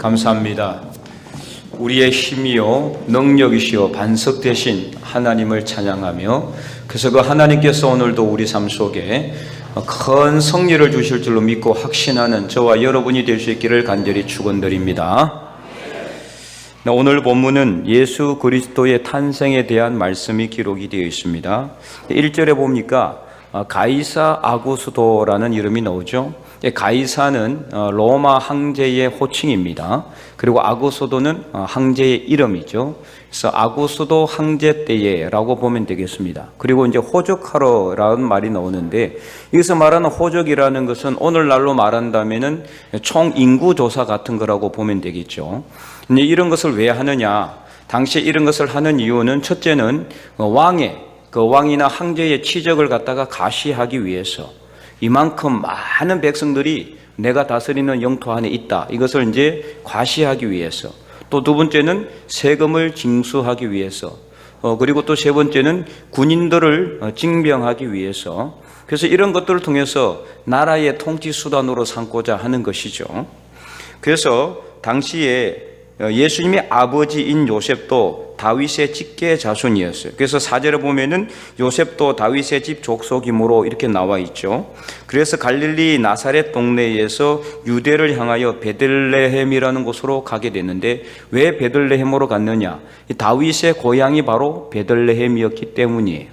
감사합니다. 우리의 힘이요 능력이시요 반석 되신 하나님을 찬양하며, 그래서 그 하나님께서 오늘도 우리 삶 속에 큰 승리를 주실 줄로 믿고 확신하는 저와 여러분이 될 수 있기를 간절히 축원드립니다. 오늘 본문은 예수 그리스도의 탄생에 대한 말씀이 기록이 되어 있습니다. 1절에 보니까 가이사 아구스도라는 이름이 나오죠. 가이사는 로마 황제의 호칭입니다. 그리고 아구스도는 황제의 이름이죠. 그래서 아구스도 황제 때에라고 보면 되겠습니다. 그리고 이제 호적하러라는 말이 나오는데, 여기서 말하는 호적이라는 것은 오늘날로 말한다면은 총 인구 조사 같은 거라고 보면 되겠죠. 근데 이런 것을 왜 하느냐? 당시에 이런 것을 하는 이유는, 첫째는 왕이나 황제의 치적을 갖다가 가시하기 위해서, 이만큼 많은 백성들이 내가 다스리는 영토 안에 있다, 이것을 이제 과시하기 위해서, 또 두 번째는 세금을 징수하기 위해서, 그리고 또 세 번째는 군인들을 징병하기 위해서, 그래서 이런 것들을 통해서 나라의 통치 수단으로 삼고자 하는 것이죠. 그래서 당시에 예수님의 아버지인 요셉도 다윗의 직계 자손이었어요. 그래서 4절에 보면은 요셉도 다윗의 집 족속이므로 이렇게 나와 있죠. 그래서 갈릴리 나사렛 동네에서 유대를 향하여 베들레헴이라는 곳으로 가게 됐는데, 왜 베들레헴으로 갔느냐? 다윗의 고향이 바로 베들레헴이었기 때문이에요.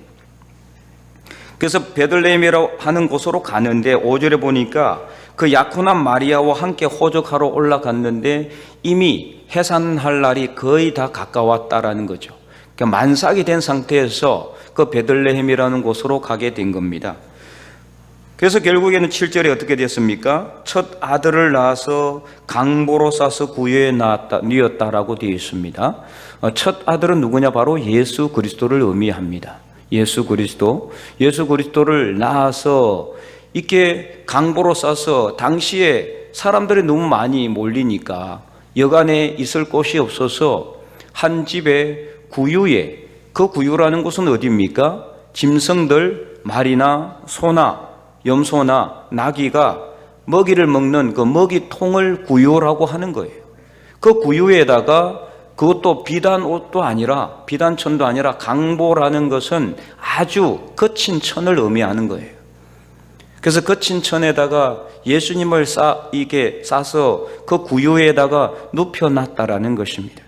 그래서 베들레헴이라고 하는 곳으로 가는데, 5절에 보니까 그 약혼한 마리아와 함께 호적하러 올라갔는데 이미 해산할 날이 거의 다 가까웠다라는 거죠. 그러니까 만삭이 된 상태에서 그 베들레헴이라는 곳으로 가게 된 겁니다. 그래서 결국에는 7절에 어떻게 됐습니까? 첫 아들을 낳아서 강보로 싸서 구유에 뉘었다라고 되어 있습니다. 첫 아들은 누구냐? 바로 예수 그리스도를 의미합니다. 예수 그리스도를 낳아서 이렇게 강보로 싸서, 당시에 사람들이 너무 많이 몰리니까 여간에 있을 곳이 없어서 한 집에 구유에, 그 구유라는 곳은 어디입니까? 짐승들, 말이나 소나 염소나 나귀가 먹이를 먹는 그 먹이통을 구유라고 하는 거예요. 그 구유에다가, 그것도 비단옷도 아니라, 비단천도 아니라 강보라는 것은 아주 거친 천을 의미하는 거예요. 그래서 거친 천에다가 예수님을 싸서 그 구유에다가 눕혀놨다라는 것입니다.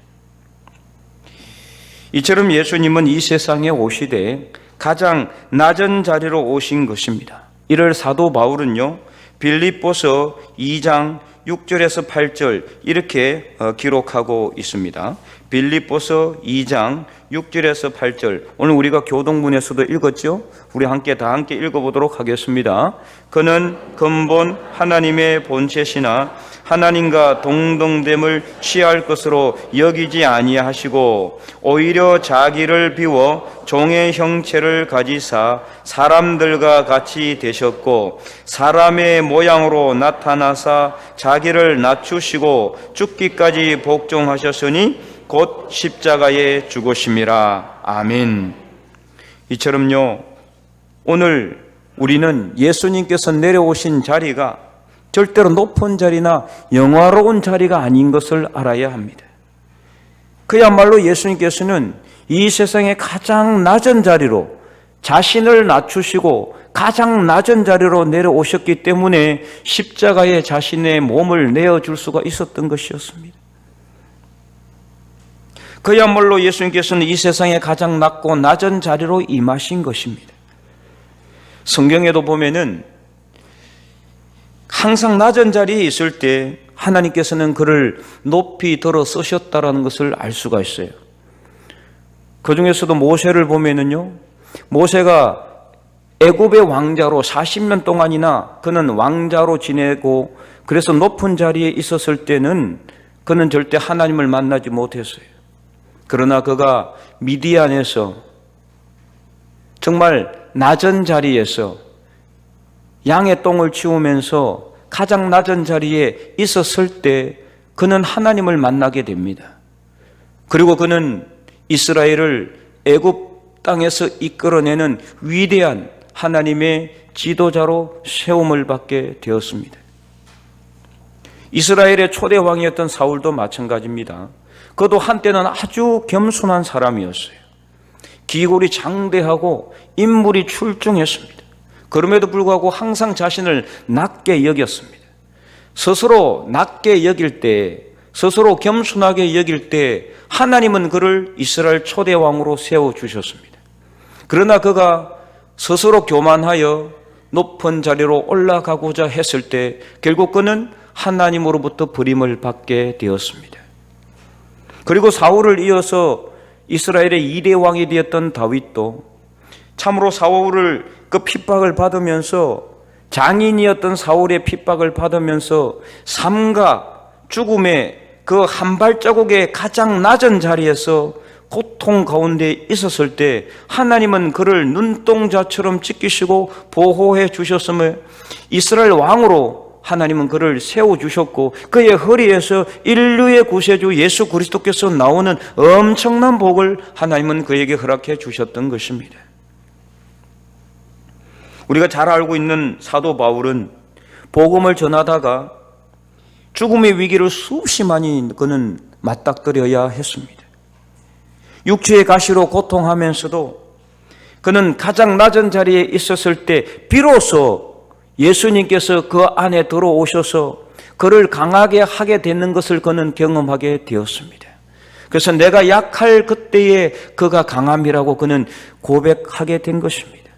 이처럼 예수님은 이 세상에 오시되 가장 낮은 자리로 오신 것입니다. 이를 사도 바울은요, 빌립보서 2장 6절에서 8절 이렇게 기록하고 있습니다. 빌립보서 2장 6절에서 8절, 오늘 우리가 교동문에서도 읽었죠? 우리 다 함께 읽어보도록 하겠습니다. 그는 근본 하나님의 본체시나 하나님과 동등됨을 취할 것으로 여기지 아니하시고 오히려 자기를 비워 종의 형체를 가지사 사람들과 같이 되셨고, 사람의 모양으로 나타나사 자기를 낮추시고 죽기까지 복종하셨으니 곧 십자가에 죽으심이라. 아멘. 이처럼요, 오늘 우리는 예수님께서 내려오신 자리가 절대로 높은 자리나 영화로운 자리가 아닌 것을 알아야 합니다. 그야말로 예수님께서는 이 세상의 가장 낮은 자리로 자신을 낮추시고 가장 낮은 자리로 내려오셨기 때문에 십자가에 자신의 몸을 내어줄 수가 있었던 것이었습니다. 그야말로 예수님께서는 이 세상에 가장 낮고 낮은 자리로 임하신 것입니다. 성경에도 보면은 항상 낮은 자리에 있을 때 하나님께서는 그를 높이 들어 쓰셨다라는 것을 알 수가 있어요. 그 중에서도 모세를 보면은요, 모세가 애굽의 왕자로 40년 동안이나 그는 왕자로 지내고, 그래서 높은 자리에 있었을 때는 그는 절대 하나님을 만나지 못했어요. 그러나 그가 미디안에서 정말 낮은 자리에서 양의 똥을 치우면서 가장 낮은 자리에 있었을 때 그는 하나님을 만나게 됩니다. 그리고 그는 이스라엘을 애굽 땅에서 이끌어내는 위대한 하나님의 지도자로 세움을 받게 되었습니다. 이스라엘의 초대 왕이었던 사울도 마찬가지입니다. 그도 한때는 아주 겸손한 사람이었어요. 기골이 장대하고 인물이 출중했습니다. 그럼에도 불구하고 항상 자신을 낮게 여겼습니다. 스스로 낮게 여길 때, 스스로 겸손하게 여길 때 하나님은 그를 이스라엘 초대 왕으로 세워주셨습니다. 그러나 그가 스스로 교만하여 높은 자리로 올라가고자 했을 때 결국 그는 하나님으로부터 버림을 받게 되었습니다. 그리고 사울을 이어서 이스라엘의 2대 왕이 되었던 다윗도 참으로 사울을 그 핍박을 받으면서, 장인이었던 사울의 핍박을 받으면서 삶과 죽음의 그 한 발자국의 가장 낮은 자리에서 고통 가운데 있었을 때 하나님은 그를 눈동자처럼 지키시고 보호해 주셨음을, 이스라엘 왕으로 하나님은 그를 세워주셨고 그의 허리에서 인류의 구세주 예수 그리스도께서 나오는 엄청난 복을 하나님은 그에게 허락해 주셨던 것입니다. 우리가 잘 알고 있는 사도 바울은 복음을 전하다가 죽음의 위기를 수없이 많이 그는 맞닥뜨려야 했습니다. 육체의 가시로 고통하면서도 그는 가장 낮은 자리에 있었을 때 비로소 예수님께서 그 안에 들어오셔서 그를 강하게 하게 되는 것을 그는 경험하게 되었습니다. 그래서 내가 약할 그때에 그가 강함이라고 그는 고백하게 된 것입니다.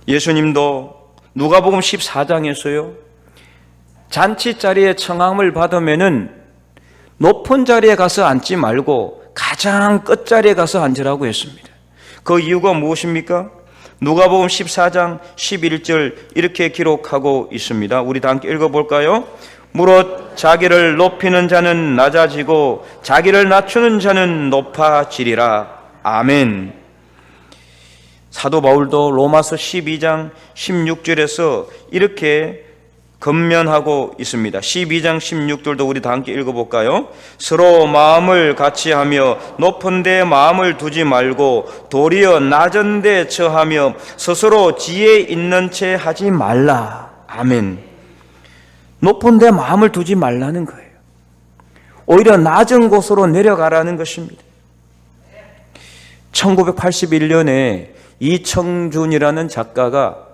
예수님도 누가복음 14장에서요, 잔치 자리에 청함을 받으면은 높은 자리에 가서 앉지 말고 가장 끝자리에 가서 앉으라고 했습니다. 그 이유가 무엇입니까? 누가복음 14장 11절 이렇게 기록하고 있습니다. 우리 다 함께 읽어볼까요? 무릇 자기를 높이는 자는 낮아지고 자기를 낮추는 자는 높아지리라. 아멘. 사도 바울도 로마서 12장 16절에서 이렇게 건면하고 있습니다. 12장 16절도 우리 다 함께 읽어볼까요? 서로 마음을 같이 하며 높은 데 마음을 두지 말고 도리어 낮은 데 처하며 스스로 지혜 있는 채 하지 말라. 아멘. 높은 데 마음을 두지 말라는 거예요. 오히려 낮은 곳으로 내려가라는 것입니다. 1981년에 이청준이라는 작가가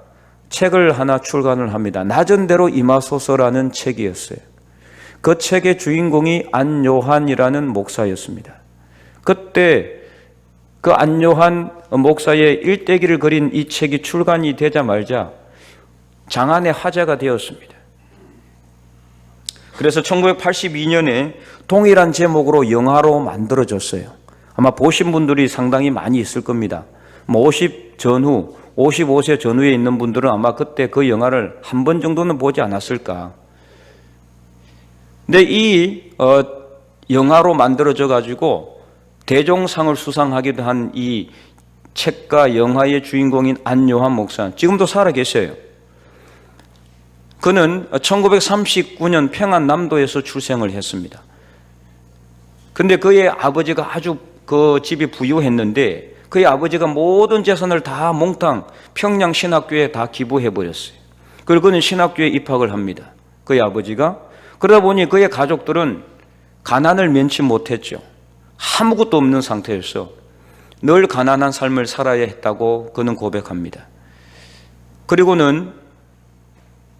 책을 하나 출간을 합니다. 낮은 데로 임하소서라는 책이었어요. 그 책의 주인공이 안요한이라는 목사였습니다. 그때 그 안요한 목사의 일대기를 그린 이 책이 출간이 되자마자 장안의 화제가 되었습니다. 그래서 1982년에 동일한 제목으로 영화로 만들어졌어요. 아마 보신 분들이 상당히 많이 있을 겁니다. 50 전후, 55세 전후에 있는 분들은 아마 그때 그 영화를 한 번 정도는 보지 않았을까. 근데 이 영화로 만들어져 가지고 대종상을 수상하기도 한 이 책과 영화의 주인공인 안요한 목사, 지금도 살아 계셔요. 그는 1939년 평안남도에서 출생을 했습니다. 근데 그의 아버지가 아주 그 집이 부유했는데 그의 아버지가 모든 재산을 다 몽땅 평양 신학교에 다 기부해버렸어요. 그리고 그는 신학교에 입학을 합니다. 그의 아버지가. 그러다 보니 그의 가족들은 가난을 면치 못했죠. 아무것도 없는 상태였어. 늘 가난한 삶을 살아야 했다고 그는 고백합니다. 그리고는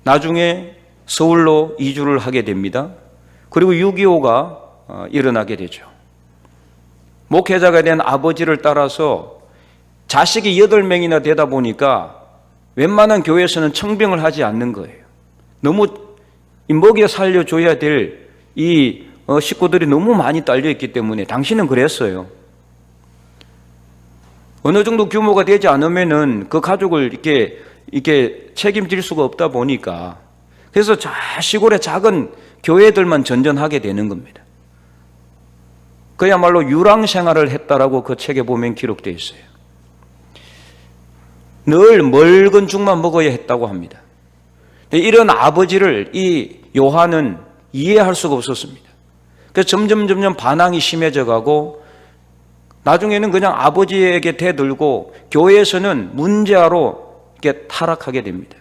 나중에 서울로 이주를 하게 됩니다. 그리고 6.25가 일어나게 되죠. 목회자가 된 아버지를 따라서 자식이 8명이나 되다 보니까 웬만한 교회에서는 청빙을 하지 않는 거예요. 너무 먹여 살려줘야 될 이 식구들이 너무 많이 딸려있기 때문에. 당신은 그랬어요. 어느 정도 규모가 되지 않으면은 그 가족을 이렇게 책임질 수가 없다 보니까 그래서 시골의 작은 교회들만 전전하게 되는 겁니다. 그야말로 유랑 생활을 했다라고 그 책에 보면 기록되어 있어요. 늘 맑은 죽만 먹어야 했다고 합니다. 이런 아버지를 이 요한은 이해할 수가 없었습니다. 그래서 점점 반항이 심해져 가고 나중에는 그냥 아버지에게 대들고 교회에서는 문제아로 이렇게 타락하게 됩니다.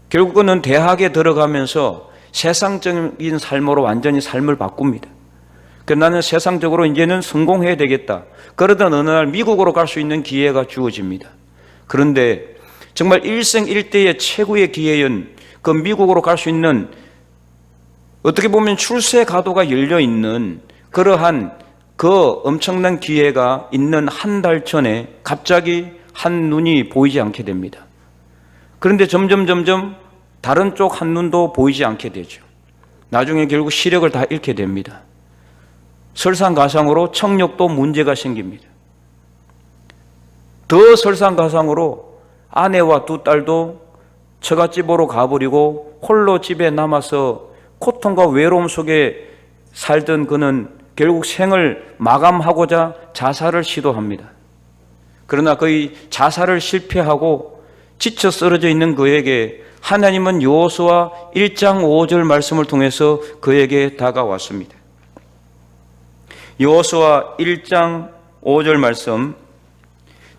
결국은 대학에 들어가면서 세상적인 삶으로 완전히 삶을 바꿉니다. 나는 세상적으로 이제는 성공해야 되겠다. 그러던 어느 날 미국으로 갈 수 있는 기회가 주어집니다. 그런데 정말 일생일대의 최고의 기회인 그 미국으로 갈 수 있는, 어떻게 보면 출세 가도가 열려 있는 그러한 그 엄청난 기회가 있는 한 달 전에 갑자기 한눈이 보이지 않게 됩니다. 그런데 점점 다른 쪽 한눈도 보이지 않게 되죠. 나중에 결국 시력을 다 잃게 됩니다. 설상가상으로 청력도 문제가 생깁니다. 더 설상가상으로 아내와 두 딸도 처갓집으로 가버리고 홀로 집에 남아서 고통과 외로움 속에 살던 그는 결국 생을 마감하고자 자살을 시도합니다. 그러나 그의 자살을 실패하고 지쳐 쓰러져 있는 그에게 하나님은 여호수아 1장 5절 말씀을 통해서 그에게 다가왔습니다. 여호수아 1장 5절 말씀,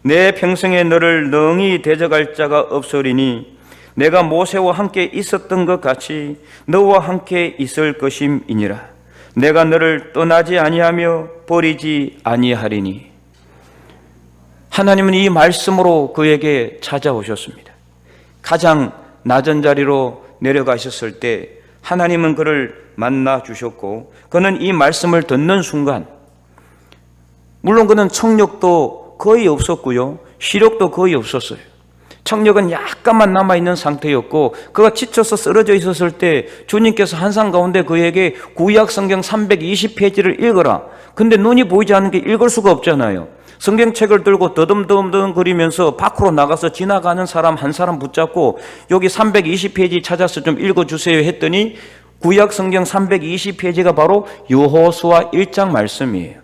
내 평생에 너를 능히 대적할 자가 없으리니 내가 모세와 함께 있었던 것 같이 너와 함께 있을 것임이니라. 내가 너를 떠나지 아니하며 버리지 아니하리니. 하나님은 이 말씀으로 그에게 찾아오셨습니다. 가장 낮은 자리로 내려가셨을 때 하나님은 그를 만나 주셨고, 그는 이 말씀을 듣는 순간, 물론 그는 청력도 거의 없었고요, 시력도 거의 없었어요. 청력은 약간만 남아있는 상태였고, 그가 지쳐서 쓰러져 있었을 때 주님께서 한상 가운데 그에게 구약 성경 320페이지를 읽어라. 근데 눈이 보이지 않는 게 읽을 수가 없잖아요. 성경책을 들고 더듬더듬 거리면서 밖으로 나가서 지나가는 사람 한 사람 붙잡고 여기 320페이지 찾아서 좀 읽어주세요 했더니 구약 성경 320페이지가 바로 여호수아 1장 말씀이에요.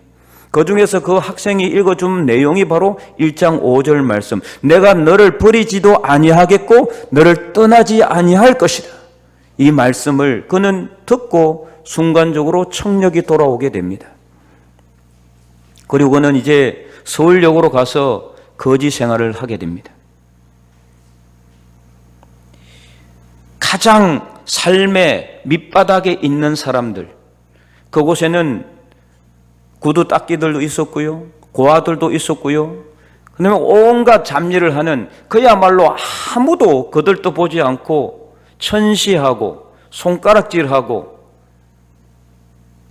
그 중에서 그 학생이 읽어준 내용이 바로 1장 5절 말씀. 내가 너를 버리지도 아니하겠고 너를 떠나지 아니할 것이다. 이 말씀을 그는 듣고 순간적으로 청력이 돌아오게 됩니다. 그리고 그는 이제 서울역으로 가서 거지 생활을 하게 됩니다. 가장 삶의 밑바닥에 있는 사람들, 그곳에는 구두 닦기들도 있었고요, 고아들도 있었고요, 그다음에 온갖 잡일을 하는, 그야말로 아무도 그들도 보지 않고 천시하고 손가락질하고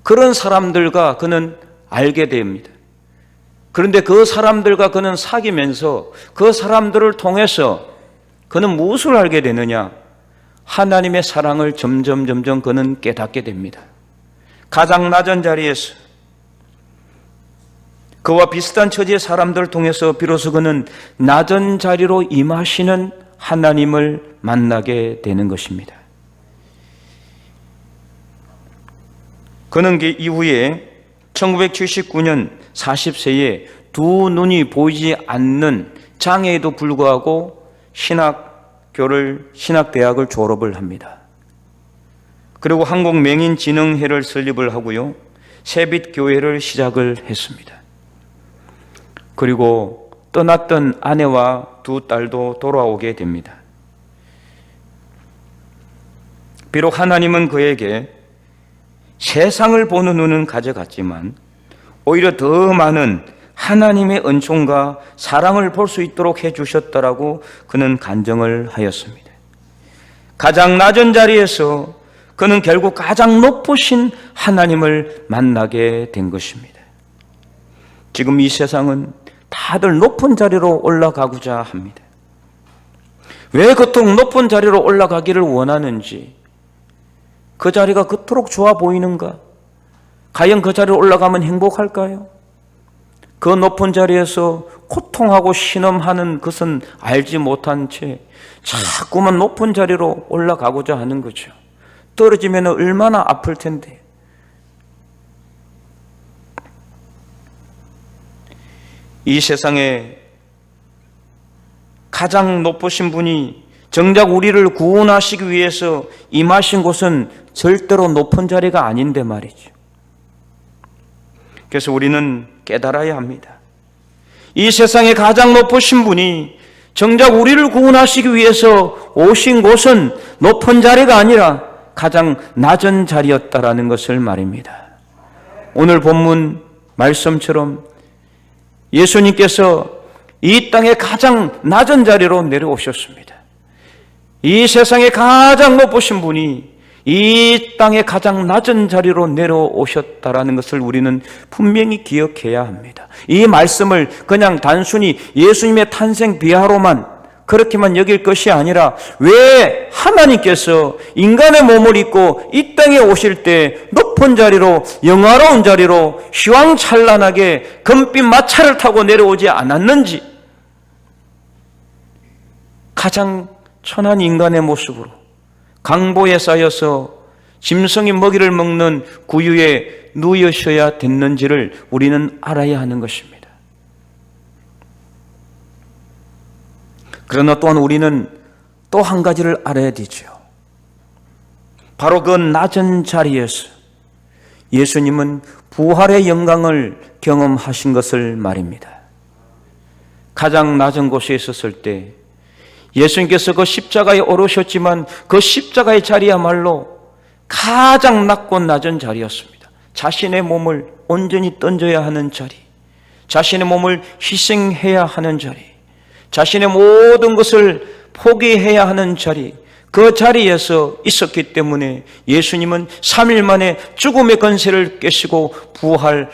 그런 사람들과 그는 알게 됩니다. 그런데 그 사람들과 그는 사귀면서 그 사람들을 통해서 그는 무엇을 알게 되느냐? 하나님의 사랑을 점점 그는 깨닫게 됩니다. 가장 낮은 자리에서 그와 비슷한 처지의 사람들을 통해서 비로소 그는 낮은 자리로 임하시는 하나님을 만나게 되는 것입니다. 그는 그 이후에 1979년 40세에 두 눈이 보이지 않는 장애에도 불구하고 신학대학을 졸업을 합니다. 그리고 한국맹인진흥회를 설립을 하고요, 새빛교회를 시작을 했습니다. 그리고 떠났던 아내와 두 딸도 돌아오게 됩니다. 비록 하나님은 그에게 세상을 보는 눈은 가져갔지만 오히려 더 많은 하나님의 은총과 사랑을 볼 수 있도록 해주셨다라고 그는 간증을 하였습니다. 가장 낮은 자리에서 그는 결국 가장 높으신 하나님을 만나게 된 것입니다. 지금 이 세상은 다들 높은 자리로 올라가고자 합니다. 왜 그토록 높은 자리로 올라가기를 원하는지, 그 자리가 그토록 좋아 보이는가? 과연 그 자리로 올라가면 행복할까요? 그 높은 자리에서 고통하고 신음하는 것은 알지 못한 채 자꾸만 높은 자리로 올라가고자 하는 거죠. 떨어지면 얼마나 아플 텐데. 이 세상에 가장 높으신 분이 정작 우리를 구원하시기 위해서 임하신 곳은 절대로 높은 자리가 아닌데 말이죠. 그래서 우리는 깨달아야 합니다. 이 세상에 가장 높으신 분이 정작 우리를 구원하시기 위해서 오신 곳은 높은 자리가 아니라 가장 낮은 자리였다라는 것을 말입니다. 오늘 본문 말씀처럼 예수님께서 이 땅의 가장 낮은 자리로 내려오셨습니다. 이 세상에 가장 높으신 분이 이 땅의 가장 낮은 자리로 내려오셨다라는 것을 우리는 분명히 기억해야 합니다. 이 말씀을 그냥 단순히 예수님의 탄생 비하로만 그렇게만 여길 것이 아니라 왜 하나님께서 인간의 몸을 입고 이 땅에 오실 때 높은 자리로, 영화로운 자리로 휘황찬란하게 금빛 마차를 타고 내려오지 않았는지, 가장 천한 인간의 모습으로 강보에 쌓여서 짐승이 먹이를 먹는 구유에 누우셔야 됐는지를 우리는 알아야 하는 것입니다. 그러나 또한 우리는 또 한 가지를 알아야 되죠. 바로 그 낮은 자리에서 예수님은 부활의 영광을 경험하신 것을 말입니다. 가장 낮은 곳에 있었을 때 예수님께서 그 십자가에 오르셨지만 그 십자가의 자리야말로 가장 낮고 낮은 자리였습니다. 자신의 몸을 온전히 던져야 하는 자리, 자신의 몸을 희생해야 하는 자리, 자신의 모든 것을 포기해야 하는 자리, 그 자리에서 있었기 때문에 예수님은 3일 만에 죽음의 권세를 깨시고 부활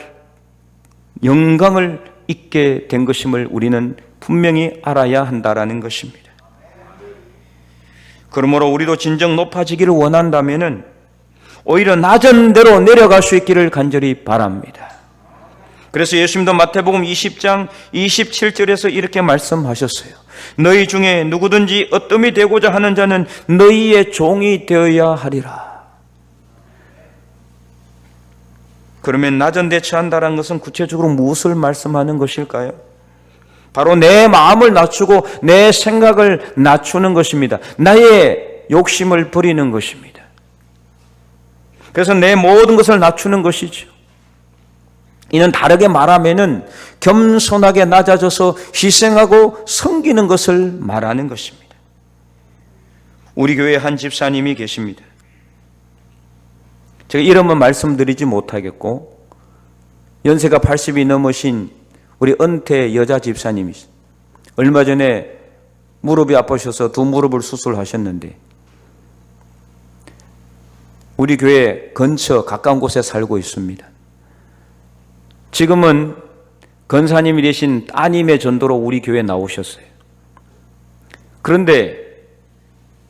영광을 잊게 된 것임을 우리는 분명히 알아야 한다라는 것입니다. 그러므로 우리도 진정 높아지기를 원한다면 오히려 낮은 데로 내려갈 수 있기를 간절히 바랍니다. 그래서 예수님도 마태복음 20장 27절에서 이렇게 말씀하셨어요. 너희 중에 누구든지 어뜸이 되고자 하는 자는 너희의 종이 되어야 하리라. 그러면 낮은 데 처한다는 것은 구체적으로 무엇을 말씀하는 것일까요? 바로 내 마음을 낮추고 내 생각을 낮추는 것입니다. 나의 욕심을 버리는 것입니다. 그래서 내 모든 것을 낮추는 것이죠. 이는 다르게 말하면은 겸손하게 낮아져서 희생하고 섬기는 것을 말하는 것입니다. 우리 교회에 한 집사님이 계십니다. 제가 이름은 말씀드리지 못하겠고 연세가 80이 넘으신 우리 은퇴 여자 집사님이시죠. 얼마 전에 무릎이 아프셔서 두 무릎을 수술하셨는데 우리 교회 근처 가까운 곳에 살고 있습니다. 지금은 권사님이 되신 따님의 전도로 우리 교회에 나오셨어요. 그런데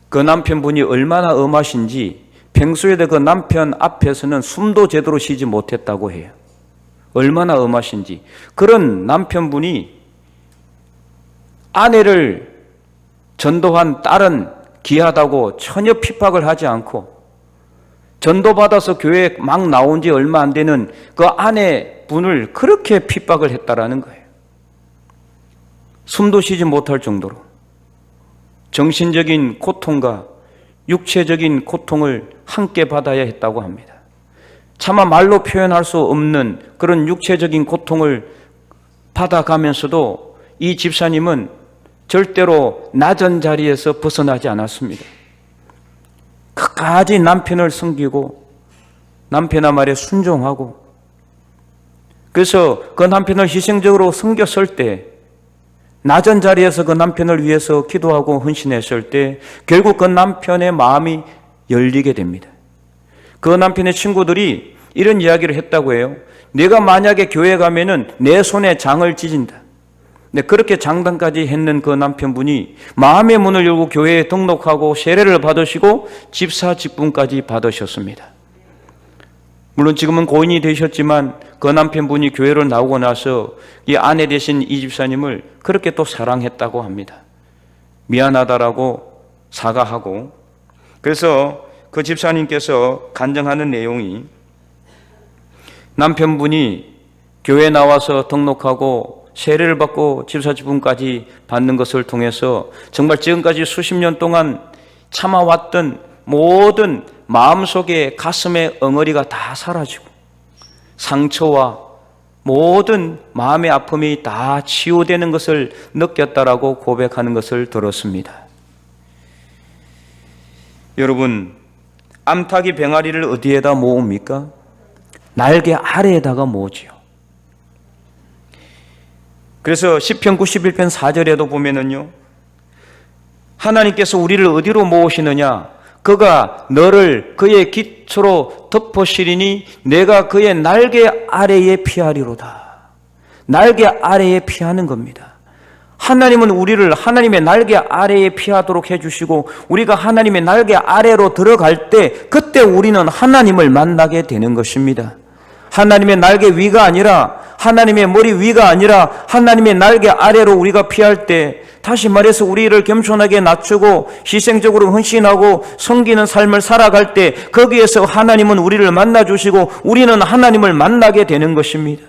그 남편분이 얼마나 엄하신지 평소에도 그 남편 앞에서는 숨도 제대로 쉬지 못했다고 해요. 얼마나 엄하신지. 그런 남편분이 아내를 전도한 딸은 귀하다고 전혀 핍박을 하지 않고 전도받아서 교회에 막 나온 지 얼마 안 되는 그 아내분을 그렇게 핍박을 했다라는 거예요. 숨도 쉬지 못할 정도로 정신적인 고통과 육체적인 고통을 함께 받아야 했다고 합니다. 차마 말로 표현할 수 없는 그런 육체적인 고통을 받아가면서도 이 집사님은 절대로 낮은 자리에서 벗어나지 않았습니다. 끝까지 남편을 섬기고 남편의 말에 순종하고, 그래서 그 남편을 희생적으로 섬겼을 때, 낮은 자리에서 그 남편을 위해서 기도하고 헌신했을 때 결국 그 남편의 마음이 열리게 됩니다. 그 남편의 친구들이 이런 이야기를 했다고 해요. 내가 만약에 교회 가면은 내 손에 장을 찢은다. 네, 그렇게 장담까지 했는 그 남편분이 마음의 문을 열고 교회에 등록하고 세례를 받으시고 집사 직분까지 받으셨습니다. 물론 지금은 고인이 되셨지만 그 남편분이 교회를 나오고 나서 이 아내 되신 이 집사님을 그렇게 또 사랑했다고 합니다. 미안하다라고 사과하고, 그래서 그 집사님께서 간증하는 내용이 남편분이 교회 나와서 등록하고 세례를 받고 집사 직분까지 받는 것을 통해서 정말 지금까지 수십 년 동안 참아왔던 모든 마음속에 가슴의 엉어리가 다 사라지고 상처와 모든 마음의 아픔이 다 치유되는 것을 느꼈다라고 고백하는 것을 들었습니다. 여러분, 암탉이 병아리를 어디에다 모읍니까? 날개 아래에다가 모으지요. 그래서 시편 91편 4절에도 보면은요, 하나님께서 우리를 어디로 모으시느냐? 그가 너를 그의 기초로 덮으시리니 내가 그의 날개 아래에 피하리로다. 날개 아래에 피하는 겁니다. 하나님은 우리를 하나님의 날개 아래에 피하도록 해주시고, 우리가 하나님의 날개 아래로 들어갈 때 그때 우리는 하나님을 만나게 되는 것입니다. 하나님의 날개 위가 아니라, 하나님의 머리 위가 아니라 하나님의 날개 아래로 우리가 피할 때, 다시 말해서 우리를 겸손하게 낮추고 희생적으로 헌신하고 섬기는 삶을 살아갈 때 거기에서 하나님은 우리를 만나주시고 우리는 하나님을 만나게 되는 것입니다.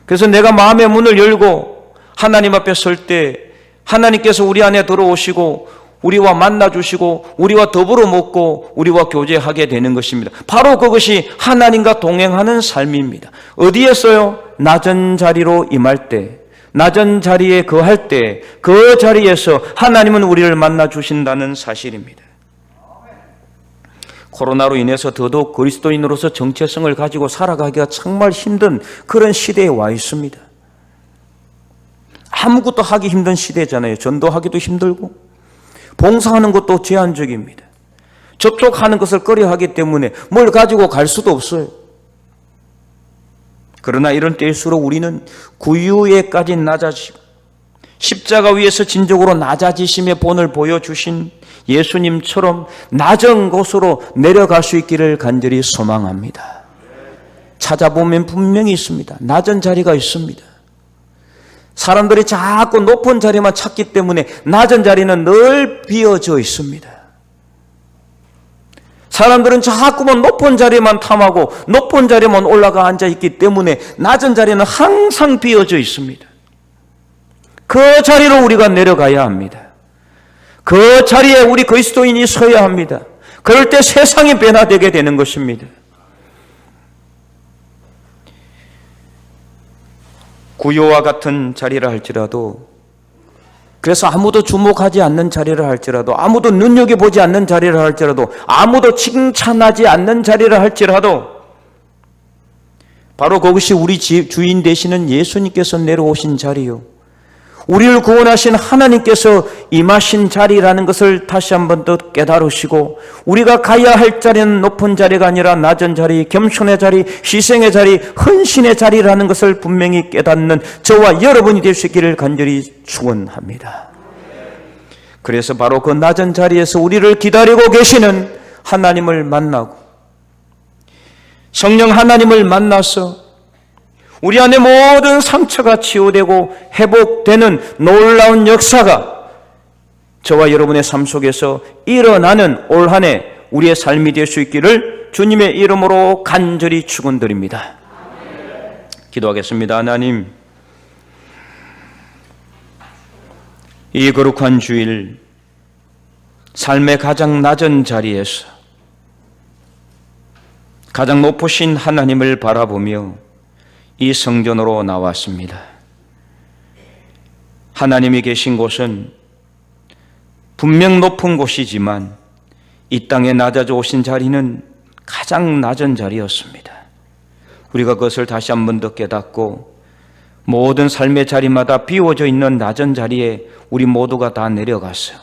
그래서 내가 마음의 문을 열고 하나님 앞에 설 때 하나님께서 우리 안에 들어오시고 우리와 만나주시고 우리와 더불어 먹고 우리와 교제하게 되는 것입니다. 바로 그것이 하나님과 동행하는 삶입니다. 어디에서요? 낮은 자리로 임할 때, 낮은 자리에 거할 때 그 자리에서 하나님은 우리를 만나주신다는 사실입니다. 코로나로 인해서 더더욱 그리스도인으로서 정체성을 가지고 살아가기가 정말 힘든 그런 시대에 와 있습니다. 아무것도 하기 힘든 시대잖아요. 전도하기도 힘들고 봉사하는 것도 제한적입니다. 접촉하는 것을 꺼려하기 때문에 뭘 가지고 갈 수도 없어요. 그러나 이런 때일수록 우리는 구유에까지 낮아지고 십자가 위에서 진정으로 낮아지심의 본을 보여주신 예수님처럼 낮은 곳으로 내려갈 수 있기를 간절히 소망합니다. 찾아보면 분명히 있습니다. 낮은 자리가 있습니다. 사람들이 자꾸 높은 자리만 찾기 때문에 낮은 자리는 늘 비어져 있습니다. 사람들은 자꾸만 높은 자리만 탐하고 높은 자리만 올라가 앉아있기 때문에 낮은 자리는 항상 비어져 있습니다. 그 자리로 우리가 내려가야 합니다. 그 자리에 우리 그리스도인이 서야 합니다. 그럴 때 세상이 변화되게 되는 것입니다. 구요와 같은 자리라 할지라도, 그래서 아무도 주목하지 않는 자리라 할지라도, 아무도 눈여겨보지 않는 자리라 할지라도, 아무도 칭찬하지 않는 자리라 할지라도 바로 그것이 우리 주인 되시는 예수님께서 내려오신 자리요, 우리를 구원하신 하나님께서 임하신 자리라는 것을 다시 한번 더 깨달으시고, 우리가 가야 할 자리는 높은 자리가 아니라 낮은 자리, 겸손의 자리, 희생의 자리, 헌신의 자리라는 것을 분명히 깨닫는 저와 여러분이 될 수 있기를 간절히 축원합니다. 그래서 바로 그 낮은 자리에서 우리를 기다리고 계시는 하나님을 만나고 성령 하나님을 만나서 우리 안에 모든 상처가 치유되고 회복되는 놀라운 역사가 저와 여러분의 삶 속에서 일어나는 올 한 해 우리의 삶이 될 수 있기를 주님의 이름으로 간절히 축원드립니다. 기도하겠습니다. 하나님, 이 거룩한 주일 삶의 가장 낮은 자리에서 가장 높으신 하나님을 바라보며 이 성전으로 나왔습니다. 하나님이 계신 곳은 분명 높은 곳이지만 이 땅에 낮아져 오신 자리는 가장 낮은 자리였습니다. 우리가 그것을 다시 한 번 더 깨닫고 모든 삶의 자리마다 비워져 있는 낮은 자리에 우리 모두가 다 내려가서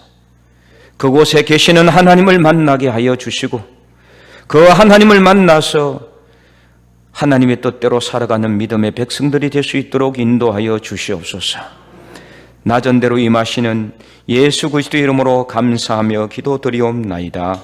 그곳에 계시는 하나님을 만나게 하여 주시고, 그 하나님을 만나서 하나님의 뜻대로 살아가는 믿음의 백성들이 될 수 있도록 인도하여 주시옵소서. 낮은 대로 임하시는 예수 그리스도의 이름으로 감사하며 기도드리옵나이다.